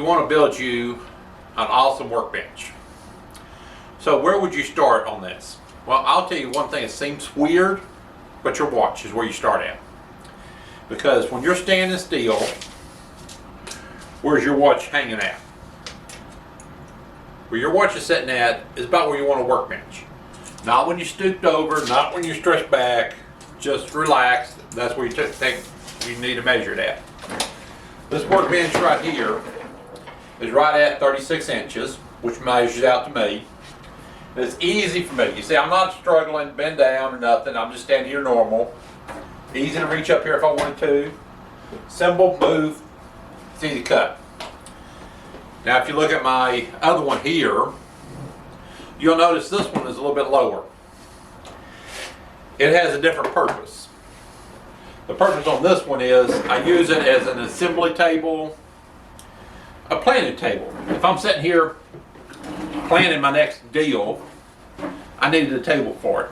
you want to build you an awesome workbench. So where would you start on this? Well, I'll tell you one thing that seems weird, but your watch is where you start at. Because when you're standing still, where's your watch hanging at? Where your watch is sitting at is about where you want a workbench. Not when you stooped over, not when you're stretched back, just relaxed. That's where you think you need to measure it at. This workbench right here is right at 36 inches, which measures out to me. It's easy for me. You see, I'm not struggling to bend down or nothing. I'm just standing here normal. Easy to reach up here if I wanted to. Simple, move. It's easy to cut. Now, if you look at my other one here, you'll notice this one is a little bit lower. It has a different purpose. The purpose on this one is I use it as an assembly table, a planning table. If I'm sitting here planning my next deal, I needed a table for it.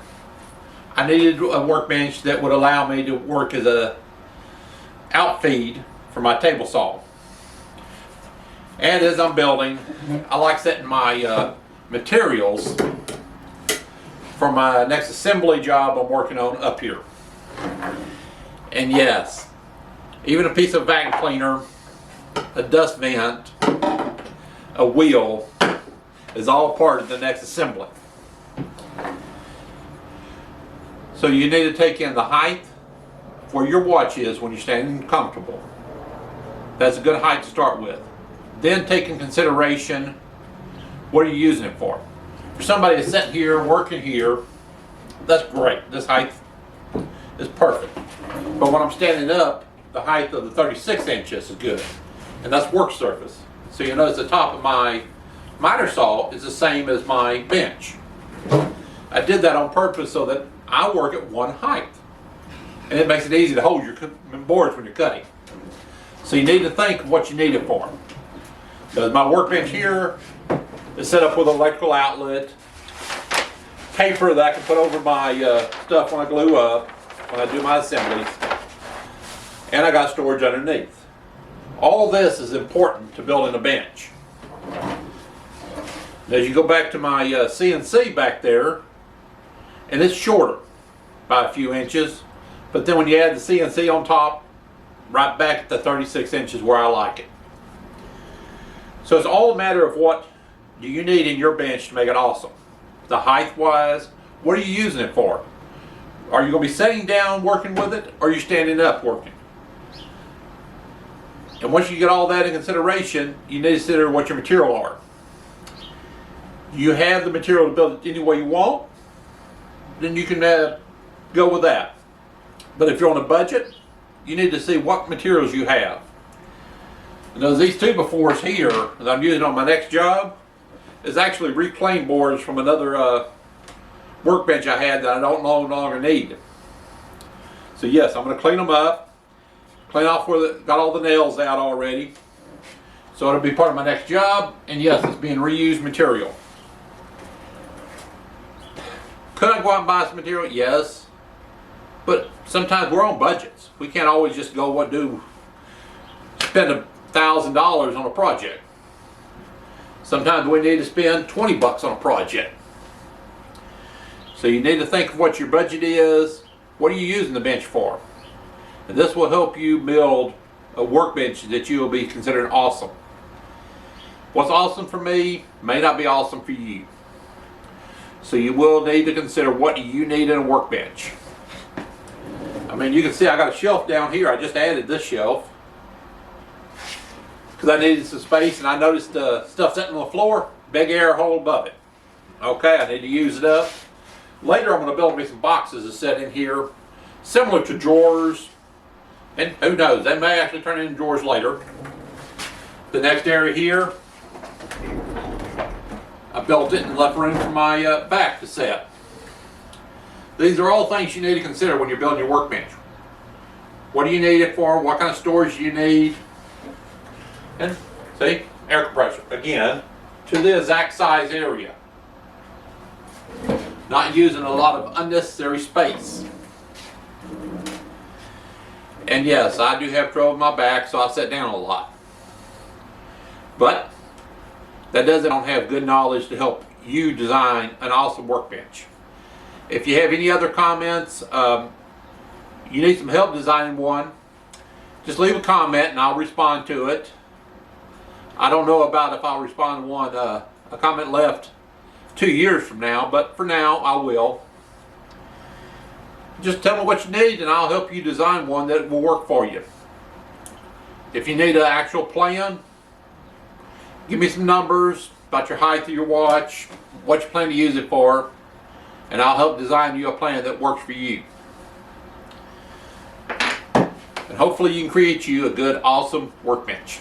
I needed a workbench that would allow me to work as a outfeed for my table saw. And as I'm building, I like setting my materials for my next assembly job I'm working on up here. And yes, even a piece of vacuum cleaner, a dust vent, a wheel is all part of the next assembly. So you need to take in the height where your watch is when you're standing comfortable. That's a good height to start with. Then take in consideration, what are you using it for? For somebody that's sitting here, working here, that's great. This height is perfect. But when I'm standing up, the height of the 36 inches is good. And that's work surface. So you notice the top of my miter saw is the same as my bench. I did that on purpose so that I work at one height. And it makes it easy to hold your boards when you're cutting. So you need to think of what you need it for. Because my workbench here is set up with an electrical outlet, paper that I can put over my stuff when I glue up, when I do my assemblies, and I got storage underneath. All this is important to building a bench. As you go back to my CNC back there, and it's shorter by a few inches, but then when you add the CNC on top, right back at the 36 inches where I like it. So it's all a matter of what do you need in your bench to make it awesome. The height wise, what are you using it for? Are you going to be sitting down working with it, or are you standing up working? And once you get all that in consideration, you need to consider what your material are. Do you have the material to build it any way you want? Then you can go with that. But if you're on a budget, you need to see what materials you have. Now these 2x4s here that I'm using on my next job is actually reclaimed boards from another workbench I had that I don't no longer need. So yes, I'm going to clean them up, clean off where got all the nails out already. So it'll be part of my next job, and yes, it's being reused material. Could I go out and buy some material? Yes. But sometimes we're on budgets. We can't always just go spend $1,000 on a project. Sometimes we need to spend 20 bucks on a project. So you need to think of what your budget is. What are you using the bench for? And this will help you build a workbench that you will be considering awesome. What's awesome for me may not be awesome for you. So you will need to consider what you need in a workbench. I mean, you can see I got a shelf down here. I just added this shelf because I needed some space, and I noticed stuff sitting on the floor, big air hole above it. Okay, I need to use it up. Later I'm going to build me some boxes to set in here, similar to drawers, and who knows, they may actually turn into drawers later. The next area here, I built it and left room for my back to set. These are all things you need to consider when you're building your workbench. What do you need it for? What kind of storage do you need? And see, air compressor, again, to the exact size area. Not using a lot of unnecessary space. And yes, I do have trouble with my back, so I sit down a lot. But that doesn't have good knowledge to help you design an awesome workbench. If you have any other comments, you need some help designing one, just leave a comment and I'll respond to it. I don't know about if I'll respond to one, a comment left 2 years from now, but for now I will. Just tell me what you need and I'll help you design one that will work for you. If you need an actual plan, give me some numbers about your height of your watch, what you plan to use it for, and I'll help design you a plan that works for you. And hopefully you can create you a good, awesome workbench.